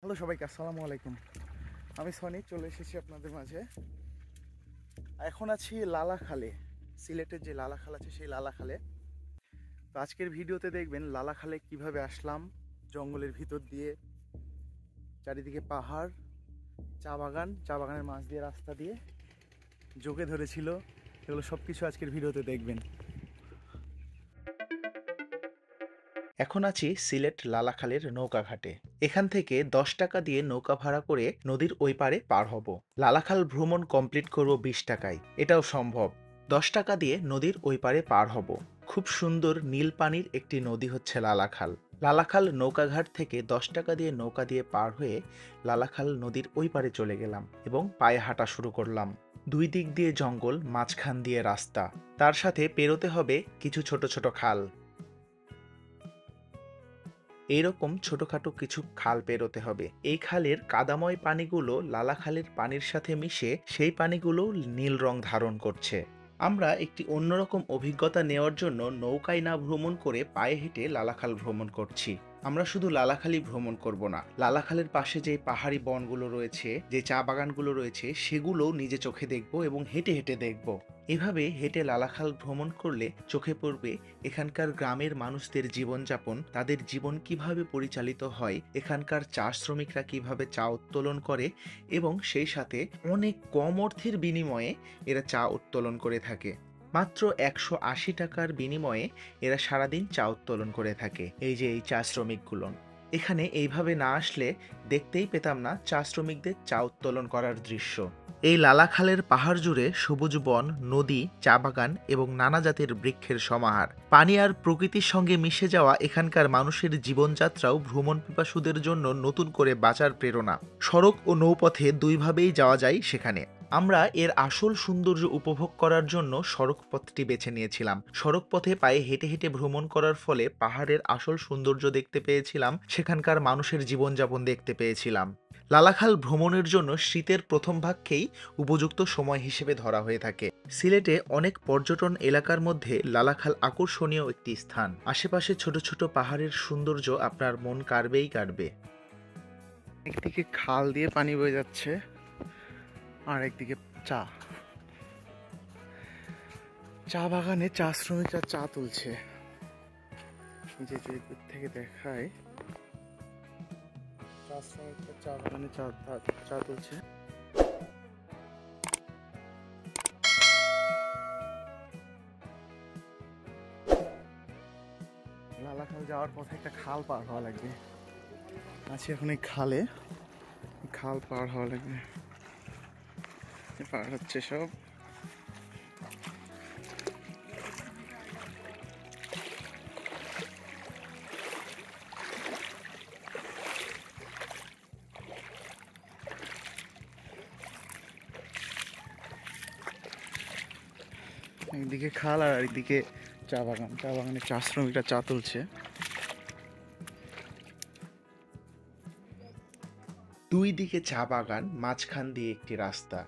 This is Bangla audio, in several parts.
হ্যালো সবাইকে, আসসালামু আলাইকুম। আমি সনি চলে এসেছি আপনাদের মাঝে। এখন আছি লালাখালে, সিলেটের যে লালাখাল আছে সেই লালাখালে। তো আজকের ভিডিওতে দেখবেন লালাখালে কিভাবে আসলাম, জঙ্গলের ভিতর দিয়ে, চারিদিকে পাহাড়, চা বাগান, চা বাগানের মাছ দিয়ে রাস্তা দিয়ে জোকে ধরেছিল, এগুলো সব কিছু আজকের ভিডিওতে দেখবেন। এখন আছি সিলেট লালাখালের নৌকাঘাটে। এখান থেকে 10 টাকা দিয়ে নৌকা ভাড়া করে নদীর ওই পারে পার হব। লালাখাল ভ্রমণ কমপ্লিট করব 20 টাকায়, এটাও সম্ভব। 10 টাকা দিয়ে নদীর ওই পারে পার হব। খুব সুন্দর নীল পানির একটি নদী হচ্ছে লালাখাল। লালাখাল নৌকাঘাট থেকে 10 টাকা দিয়ে নৌকা দিয়ে পার হয়ে লালাখাল নদীর ওই পারে চলে গেলাম এবং পায়ে হাঁটা শুরু করলাম। দুই দিক দিয়ে জঙ্গল, মাঝখান দিয়ে রাস্তা, তার সাথে পেরোতে হবে কিছু ছোট ছোট খাল। এইরকম ছোটখাটো কিছু খাল পেরোতে হবে। এই খালের কাদাময় পানিগুলো লালাখালের পানির সাথে মিশে সেই পানিগুলো নীল রং ধারণ করছে। আমরা একটি অন্যরকম অভিজ্ঞতা নেওয়ার জন্য নৌকায় না ভ্রমণ করে পায়ে হেঁটে লালাখাল ভ্রমণ করছি। আমরা শুধু লালাখালই ভ্রমণ করব না, লালাখালের পাশে যে পাহাড়ি বনগুলো রয়েছে, যে চা বাগানগুলো রয়েছে, সেগুলোও নিজে চোখে দেখব এবং হেঁটে হেঁটে দেখব। এভাবে হেঁটে লালাখাল ভ্রমণ করলে চোখে পড়বে এখানকার গ্রামের মানুষদের জীবনযাপন, তাদের জীবন কিভাবে পরিচালিত হয়, এখানকার চা শ্রমিকরা কিভাবে চা উত্তোলন করে এবং সেই সাথে অনেক কম অর্থের বিনিময়ে এরা চা উত্তোলন করে থাকে। মাত্র 180 টাকার বিনিময়ে এরা সারাদিন চা উত্তোলন করে থাকে। এই যে এই চা শ্রমিকগুলো এখানে এইভাবে না আসলে দেখতেই পেতাম না চা শ্রমিকদের চা উত্তোলন করার দৃশ্য। এই লালাখালের পাহাড় জুড়ে সবুজ বন, নদী, চা বাগান এবং নানা জাতের বৃক্ষের সমাহার। পানি আর প্রকৃতির সঙ্গে মিশে যাওয়া এখানকার মানুষের জীবনযাত্রাও ভ্রমণ পিপাসুদের জন্য নতুন করে বাঁচার প্রেরণা। সড়ক ও নৌপথে দুইভাবেই যাওয়া যায় সেখানে। আমরা এর আসল সৌন্দর্য উপভোগ করার জন্য সড়ক পথটি বেছে নিয়েছিলাম। সড়ক পথে পায়ে হেঁটে হেঁটে ভ্রমণ করার ফলে পাহাড়ের আসল সৌন্দর্য দেখতে পেয়েছিলাম, সেখানকার মানুষের জীবনযাপন দেখতে পেয়েছিলাম। লালাখাল ভ্রমণের জন্য শীতের প্রথম ভাগকেই উপযুক্ত সময় হিসেবে ধরা হয়ে থাকে। সিলেটে অনেক পর্যটন এলাকার মধ্যে লালাখাল আকর্ষণীয় একটি স্থান। আশেপাশে ছোট ছোট পাহাড়ের সৌন্দর্য আপনার মন কাড়বেই কাড়বে। একদিকে খাল দিয়ে পানি বয়ে যাচ্ছে আর একদিকে চা চা বাগানে চা শ্রমিকরা চা তুলছে। যে দূর থেকে দেখায় চা শ্রমিকরা চা বাগানে চা তুলছে। লালাখাল যাওয়ার পথে একটা খাল পার হওয়া লাগবে। আছি এখন এই খালে, খাল পার হওয়া লাগবে। পার হচ্ছে সব। একদিকে খাল আর একদিকে চা বাগান। চা বাগানে চা শ্রমিকরা চা তুলছে। দুই দিকে চা বাগান, মাঝখান দিয়ে একটি রাস্তা।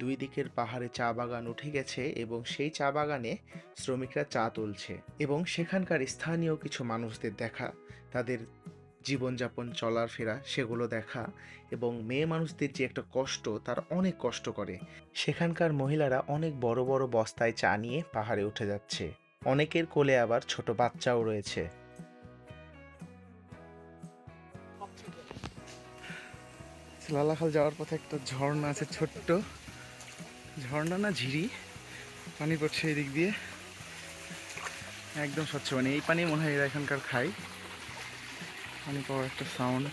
দুই দিকের পাহাড়ে চা বাগান উঠে গেছে এবং সেই চা বাগানে শ্রমিকরা চা তুলছে এবং সেখানকার স্থানীয় কিছু মানুষদের দেখা, তাদের জীবনযাপন চলাফেরা সেগুলো দেখা এবং মেয়ে মানুষদের যে একটা কষ্ট, তার অনেক কষ্ট করে। সেখানকার মহিলারা অনেক বড় বড় বস্তায় চা নিয়ে পাহাড়ে উঠে যাচ্ছে। অনেকের কোলে আবার ছোট বাচ্চাও রয়েছে। লালাখাল যাওয়ার পথে একটা ঝর্ণা আছে, ছোট্ট ঝর্ণা না ঝিরি, পানি পড়ছে এই দিক দিয়ে, একদম স্বচ্ছ পানি। এই পানি মনে হয় এরা এখানকার খায়। পানি পাওয়ার একটা সাউন্ড।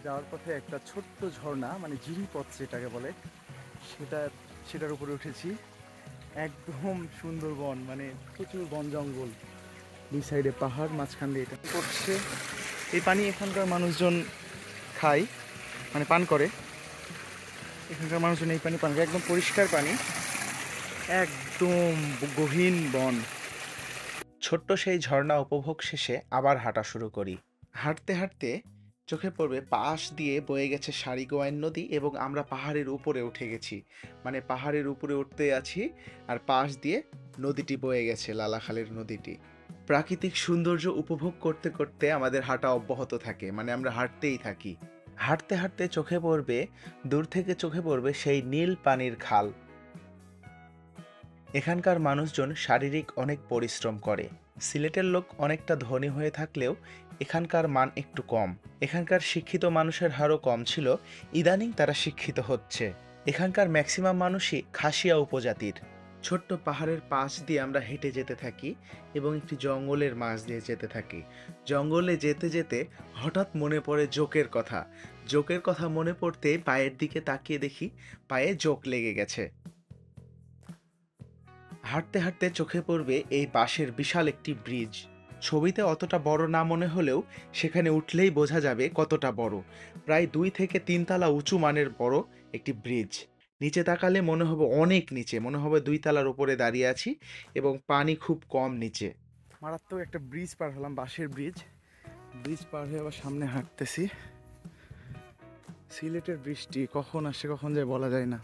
যাওয়ার পথে একটা ছোট্ট ঝর্ণা, মানে ঝিরিপথ যেটাকে বলে, সেটার উপরে উঠেছি। একদম সুন্দরবন, মানে প্রচুর বন জঙ্গল, দুই সাইডে পাহাড়, মাঝখান দিয়ে এটা পড়ছে। এই পানি এখানকার মানুষজন খায়, মানে পান করে। এখানকার মানুষজন এই পানি পান করে, একদম পরিষ্কার পানি, একদম গহীন বন। ছোট্ট সেই ঝর্ণা উপভোগ শেষে আবার হাঁটা শুরু করি। হাঁটতে হাঁটতে চোখে পড়বে পাশ দিয়ে বয়ে গেছে সারিগোয়াইন নদী এবং আমরা পাহাড়ের উপরে উঠে গেছি। মানে পাহাড়ের উপরে উঠতে আছি আর পাশ দিয়ে নদীটি বয়ে গেছে, লালাখালের নদীটি। প্রাকৃতিক সৌন্দর্য উপভোগ করতে করতে আমাদের হাঁটা অব্যাহত থাকে, মানে আমরা হাঁটতেই থাকি। হাঁটতে হাঁটতে চোখে পড়বে, দূর থেকে চোখে পড়বে সেই নীল পানির খাল। এখানকার মানুষজন শারীরিক অনেক পরিশ্রম করে। সিলেটের লোক অনেকটা ধনী হয়ে থাকলেও এখানকার মান একটু কম। এখানকার শিক্ষিত মানুষের হারও কম ছিল, ইদানিং তারা শিক্ষিত হচ্ছে। এখানকার ম্যাক্সিমাম মানুষই খাসিয়া উপজাতির। ছোট্ট পাহাড়ের পাশ দিয়ে আমরা হেঁটে যেতে থাকি এবং একটি জঙ্গলের মাঝ দিয়ে যেতে থাকি। জঙ্গলে যেতে যেতে হঠাৎ মনে পড়ে জোকের কথা। জোকের কথা মনে পড়তে পায়ের দিকে তাকিয়ে দেখি পায়ে জোক লেগে গেছে। হাঁটতে হাঁটতে চোখে পড়বে এই বাঁশের বিশাল একটি ব্রিজ। ছবিতে অতটা বড় না মনে হলেও সেখানে উঠলেই বোঝা যাবে কতটা বড়। প্রায় 2 থেকে 3 তলা উঁচু মানের বড় একটি ব্রিজ। নিচে তাকালে মনে হবে অনেক নিচে, মনে হবে 2 তলার উপরে দাঁড়িয়ে আছি এবং পানি খুব কম নিচে। মারাত্মক একটা ব্রিজ পার হলাম, বাঁশের ব্রিজ। ব্রিজ পার হয়ে আবার সামনে হাঁটতেছি। সিলেটের বৃষ্টি কখন আসে কখন যায় বলা যায় না।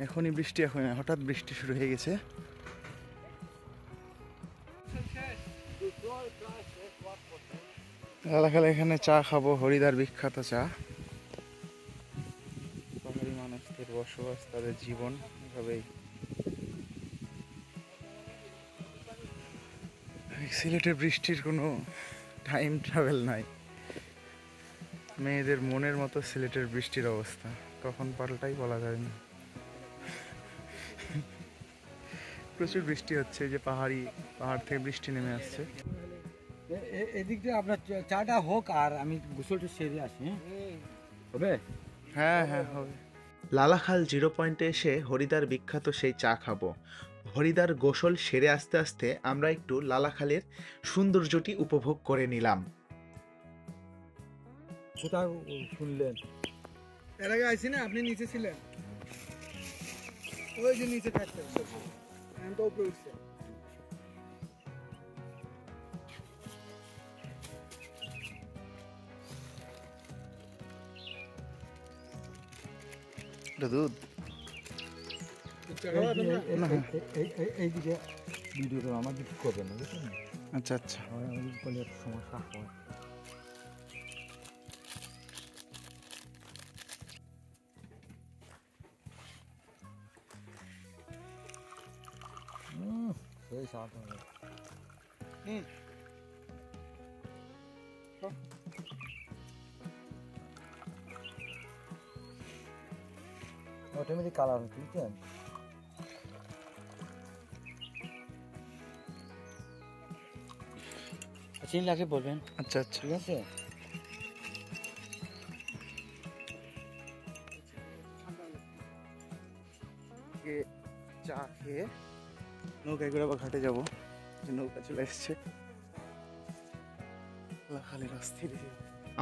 এখনই বৃষ্টি, এখন হঠাৎ বৃষ্টি শুরু হয়ে গেছে। লালাখালে এখানে চা খাবো, হরিদার বিখ্যাত চা। পাহাড়ি মানুষদের বসবাস, তাদের জীবন এভাবেই। সিলেটের বৃষ্টির কোনো টাইম ট্রাভেল নাই। মেয়েদের মনের মতো সিলেটের বৃষ্টির অবস্থা, কখন পাল্টাই বলা যায় না। প্রচুর বৃষ্টি হচ্ছে, যে পাহাড় থেকে বৃষ্টি নেমে আসছে। এদিক দিয়ে আপনার চাটা হোক আর আমি গোসলটা সেরে আসি, হবে? হ্যাঁ হ্যাঁ হবে। লালাখাল 0 পয়েন্টে এসে হরিদার বিখ্যাত সেই চা খাবো। হরিদার গোসল সেরে আস্তে আস্তে আমরা একটু লালাখালের সৌন্দর্যটি উপভোগ করে নিলাম। কোথাও শুনলেন? এর আগে আইসি না, আপনি নিচে ছিলেন, ওই যে নিচে থাকতেন, আমি তো উপরে উঠছি। দুধ এইদিকে ভিডিও তো আমার কিছু করবে না, বুঝলেন? আচ্ছা আচ্ছা। আমাদের বলে একটা সমস্যা হয়। সেই সাত অটোমেটিক কালার হচ্ছে, বুঝছেন? চিনি লাগলে বলবেন। আচ্ছা আচ্ছা, ঠিক আছে। চা খেয়ে নৌকায় করে আবার ঘাটে যাবো। নৌকা চলে এসছে।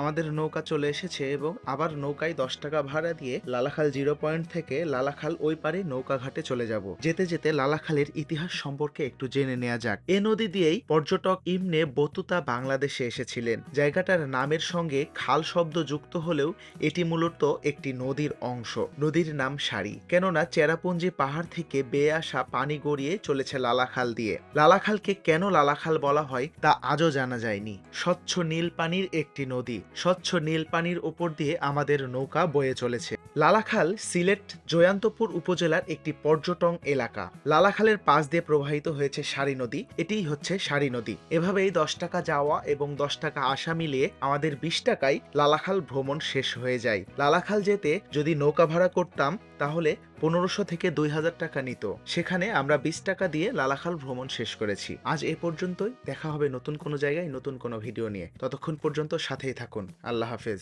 আমাদের নৌকা চলে এসেছে এবং আবার নৌকায় 10 টাকা ভাড়া দিয়ে লালাখাল 0 পয়েন্ট থেকে লালাখাল ওই পারে নৌকা ঘাটে চলে যাব। যেতে যেতে লালাখালের ইতিহাস সম্পর্কে একটু জেনে নেওয়া যাক। এ নদী দিয়েই পর্যটক ইবনে বতুতা বাংলাদেশে এসেছিলেন। জায়গাটার নামের সঙ্গে খাল শব্দ যুক্ত হলেও এটি মূলত একটি নদীর অংশ। নদীর নাম সারি, কেননা চেরাপুঞ্জি পাহাড় থেকে বেয়ে আসা পানি গড়িয়ে চলেছে লালাখাল দিয়ে। লালাখালকে কেন লালাখাল বলা হয় তা আজও জানা যায়নি। স্বচ্ছ নীল পানির একটি নদী, স্বচ্ছ নীল পানির উপর দিয়ে আমাদের নৌকা বয়ে চলেছে। লালাখাল সিলেট জয়ন্তপুর উপজেলার একটি পর্যটন এলাকা। লালাখালের পাশ দিয়ে প্রবাহিত হয়েছে সারি নদী, এটিই হচ্ছে সারি নদী। এভাবেই 10 টাকা যাওয়া এবং 10 টাকা আসা মিলিয়ে আমাদের 20 টাকায় লালাখাল ভ্রমণ শেষ হয়ে যায়। লালাখাল যেতে যদি নৌকা ভাড়া করতাম তাহলে 1500 থেকে 2000 টাকা নিত। সেখানে আমরা 20 টাকা দিয়ে লালাখাল ভ্রমণ শেষ করেছি। আজ এ পর্যন্তই। দেখা হবে নতুন কোনো জায়গায় নতুন কোনো ভিডিও নিয়ে। ততক্ষণ পর্যন্ত সাথেই থাকুন। আল্লাহ হাফেজ।